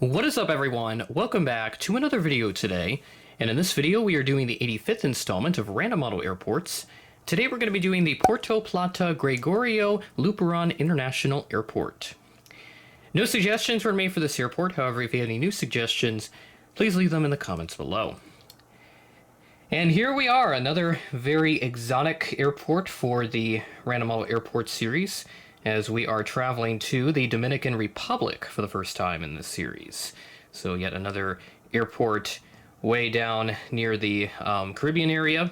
What is up, everyone? Welcome back to another video today, and in this video we are doing the 85th installment of Random Model Airports. Today we're going to be doing the Puerto Plata Gregorio Luperón International Airport. No suggestions were made for this airport, however if you have any new suggestions, please leave them in the comments below. And here we are, another very exotic airport for the Random Model Airport series, as we are traveling to the Dominican Republic for the first time in this series. So yet another airport way down near the Caribbean area.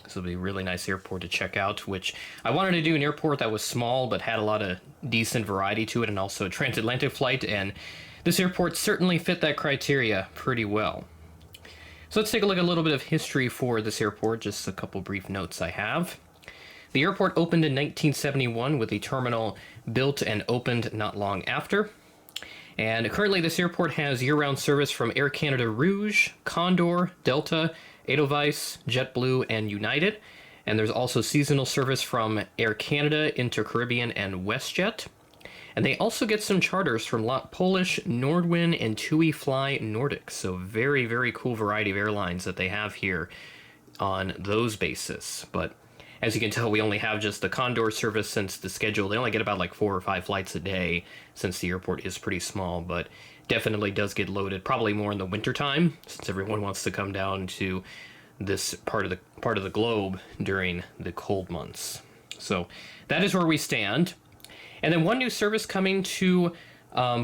This will be a really nice airport to check out, which I wanted to do an airport that was small but had a lot of decent variety to it, and also a transatlantic flight, and this airport certainly fit that criteria pretty well. So let's take a look at a little bit of history for this airport, just a couple brief notes I have. The airport opened in 1971 with a terminal built and opened not long after. And currently this airport has year-round service from Air Canada Rouge, Condor, Delta, Edelweiss, JetBlue, and United. And there's also seasonal service from Air Canada, Intercaribbean, and WestJet. And they also get some charters from Polish, Nordwind, and TUI Fly Nordic. So very, very cool variety of airlines that they have here on those bases. But as you can tell, we only have just the Condor service since the schedule. They only get about like 4 or 5 flights a day since the airport is pretty small, but definitely does get loaded, probably more in the wintertime, since everyone wants to come down to this part of the globe during the cold months. So that is where we stand. And then one new service coming to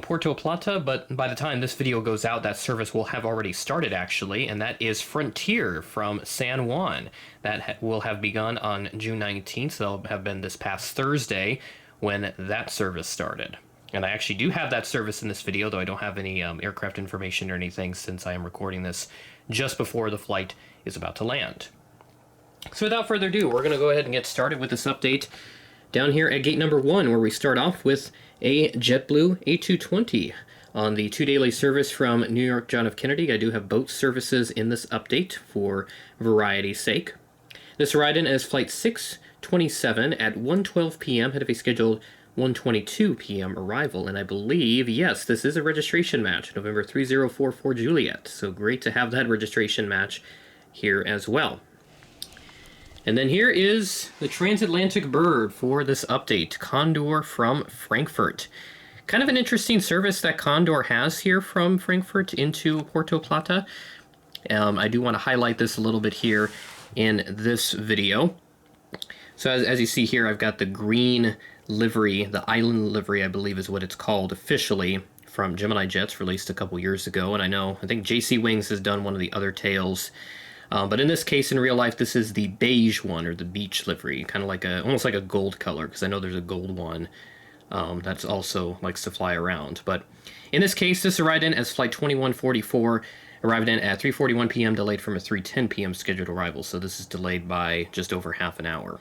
Puerto Plata, but by the time this video goes out, that service will have already started, actually, and that is Frontier from San Juan. That will have begun on June 19th, so that'll have been this past Thursday when that service started. And I actually do have that service in this video, though I don't have any aircraft information or anything, since I am recording this just before the flight is about to land. So without further ado, we're going to go ahead and get started with this update down here at gate number 1, where we start off with a JetBlue A220 on the 2 daily service from New York John F. Kennedy. I do have both services in this update for variety's sake. This arrived in as flight 627 at 1:12 p.m. head of a scheduled 1:22 p.m. arrival, and I believe, yes, this is a registration match, November 3044 Juliet, so great to have that registration match here as well. And then here is the transatlantic bird for this update, Condor from Frankfurt. Kind of an interesting service that Condor has here from Frankfurt into Puerto Plata. I do want to highlight this a little bit here in this video. So as you see here, I've got the green livery, the island livery, I believe is what it's called officially, from Gemini Jets, released a couple years ago. And I think JC Wings has done one of the other tails. But in this case, in real life, this is the beige one, or the beach livery, kind of like almost like a gold color, because I know there's a gold one that's also likes to fly around. But in this case, this arrived in as flight 2144, arrived in at 3:41 p.m., delayed from a 3:10 p.m. scheduled arrival, so this is delayed by just over half an hour.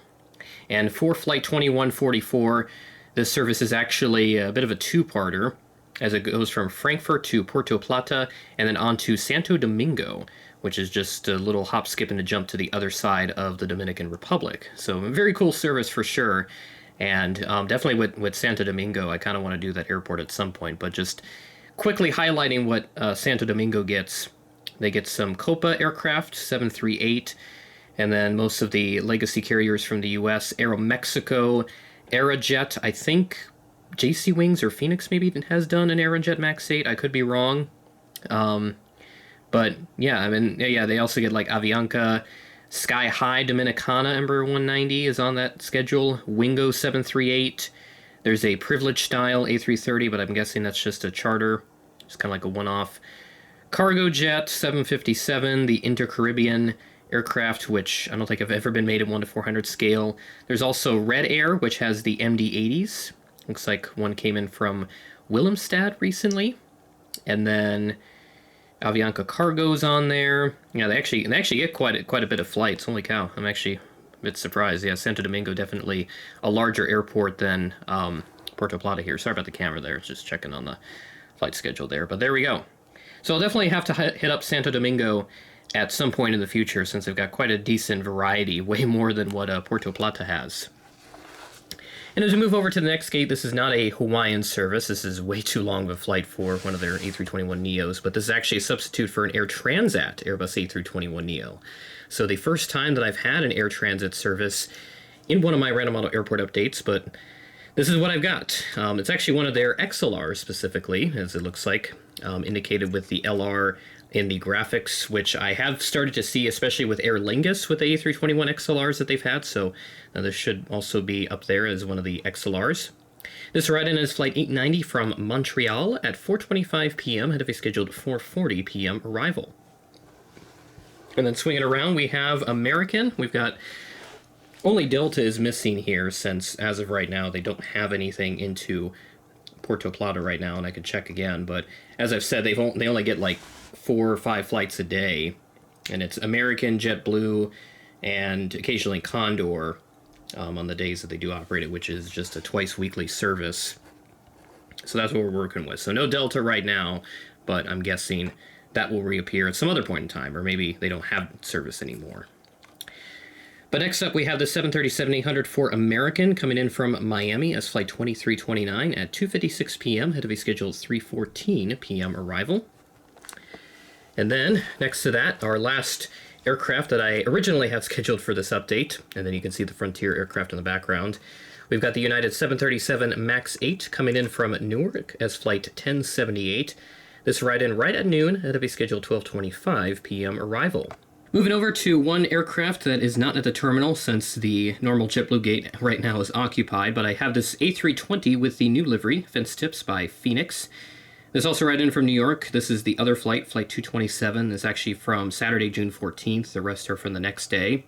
And for flight 2144, this service is actually a bit of a two-parter, as it goes from Frankfurt to Puerto Plata, and then on to Santo Domingo, which is just a little hop, skip, and a jump to the other side of the Dominican Republic. So a very cool service for sure, and definitely with Santo Domingo, I kind of want to do that airport at some point, but just quickly highlighting what Santo Domingo gets. They get some Copa aircraft, 738, and then most of the legacy carriers from the U.S., Aeromexico, Aerojet, I think JC Wings or Phoenix maybe has done an Aerojet MAX 8, I could be wrong. But yeah, I mean, yeah, they also get like Avianca, Sky High Dominicana Embraer 190 is on that schedule, Wingo 738, there's a Privilege style A330, but I'm guessing that's just a charter, it's kind of like a one-off. Cargo Jet 757, the Intercaribbean aircraft, which I don't think I've ever been made in 1:400 scale. There's also Red Air, which has the MD-80s, looks like one came in from Willemstad recently, and then Avianca Cargo's on there. Yeah, they actually get quite a bit of flights. Holy cow, I'm actually a bit surprised. Yeah, Santo Domingo, definitely a larger airport than Puerto Plata here. Sorry about the camera there, just checking on the flight schedule there. But there we go. So I'll definitely have to hit up Santo Domingo at some point in the future, since they've got quite a decent variety, way more than what Puerto Plata has. And as we move over to the next gate, this is not a Hawaiian service. This is way too long of a flight for one of their A321neos, but this is actually a substitute for an Air Transat Airbus A321neo. So the first time that I've had an Air Transit service in one of my random model airport updates, but this is what I've got. It's actually one of their XLRs specifically, as it looks like, indicated with the LR in the graphics, which I have started to see, especially with Aer Lingus with the A321 XLRs that they've had, so this should also be up there as one of the XLRs. This ride-in is Flight 890 from Montreal at 4:25 p.m. ahead of a scheduled 4:40 p.m. arrival. And then swinging around, we have American. We've got only Delta is missing here, since as of right now they don't have anything into Puerto Plata right now, and I could check again, but as I've said, they only get like 4 or 5 flights a day, and it's American, JetBlue, and occasionally Condor on the days that they do operate it, which is just a twice weekly service. So that's what we're working with. So no Delta right now, but I'm guessing that will reappear at some other point in time, or maybe they don't have service anymore. But next up, we have the 737-800 for American coming in from Miami as Flight 2329 at 2:56 p.m. ahead of a scheduled 3:14 p.m. arrival. And then, next to that, our last aircraft that I originally had scheduled for this update, and then you can see the Frontier aircraft in the background. We've got the United 737 MAX 8 coming in from Newark as Flight 1078. This ride-in right at noon ahead of a scheduled 12:25 p.m. arrival. Moving over to one aircraft that is not at the terminal, since the normal JetBlue gate right now is occupied, but I have this A320 with the new livery, fence tips by Phoenix. There's also right in from New York. This is the other flight, Flight 227. It's actually from Saturday, June 14th. The rest are from the next day.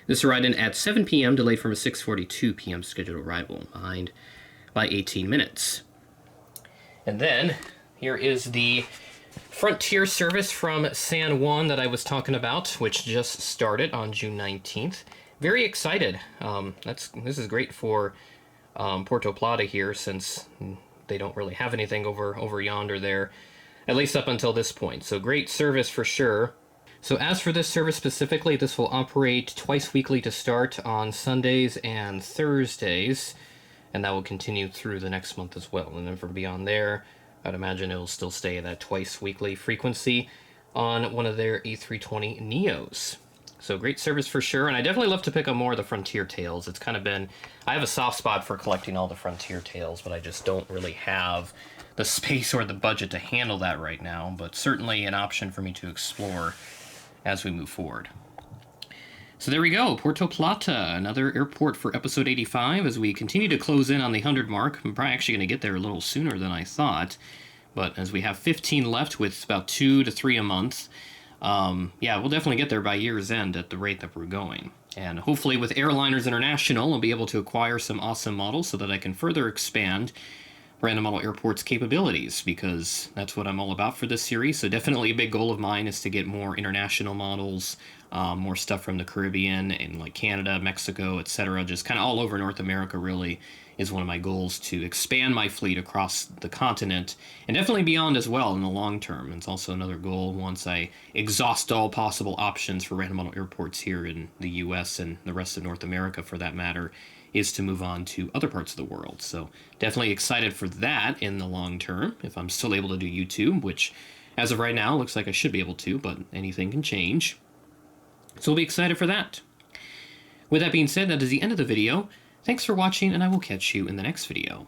This arrived in at 7 p.m., delayed from a 6:42 p.m. scheduled arrival, behind by 18 minutes. And then, here is the Frontier service from San Juan that I was talking about, which just started on June 19th. Very excited. This is great for Puerto Plata here, since they don't really have anything over yonder there, at least up until this point. So great service for sure. So as for this service specifically, this will operate twice weekly to start on Sundays and Thursdays, and that will continue through the next month as well. And then from beyond there, I'd imagine it'll still stay at that twice weekly frequency on one of their A320neos. So great service for sure, and I definitely love to pick up more of the Frontier tails. It's kind of been, I have a soft spot for collecting all the Frontier tails, but I just don't really have the space or the budget to handle that right now, but certainly an option for me to explore as we move forward. So there we go, Puerto Plata, another airport for episode 85 as we continue to close in on the 100 mark. I'm probably actually going to get there a little sooner than I thought, but as we have 15 left with about 2 to 3 a month, yeah, we'll definitely get there by year's end at the rate that we're going. And hopefully with Airliners International, I'll be able to acquire some awesome models so that I can further expand Random Model Airport's capabilities, because that's what I'm all about for this series. So definitely a big goal of mine is to get more international models, more stuff from the Caribbean and like Canada, Mexico, etc. Just kind of all over North America really is one of my goals, to expand my fleet across the continent and definitely beyond as well in the long term. It's also another goal once I exhaust all possible options for random model airports here in the US and the rest of North America for that matter, is to move on to other parts of the world. So definitely excited for that in the long term, if I'm still able to do YouTube, which as of right now looks like I should be able to, but anything can change. So we'll be excited for that. With that being said, that is the end of the video. Thanks for watching, and I will catch you in the next video.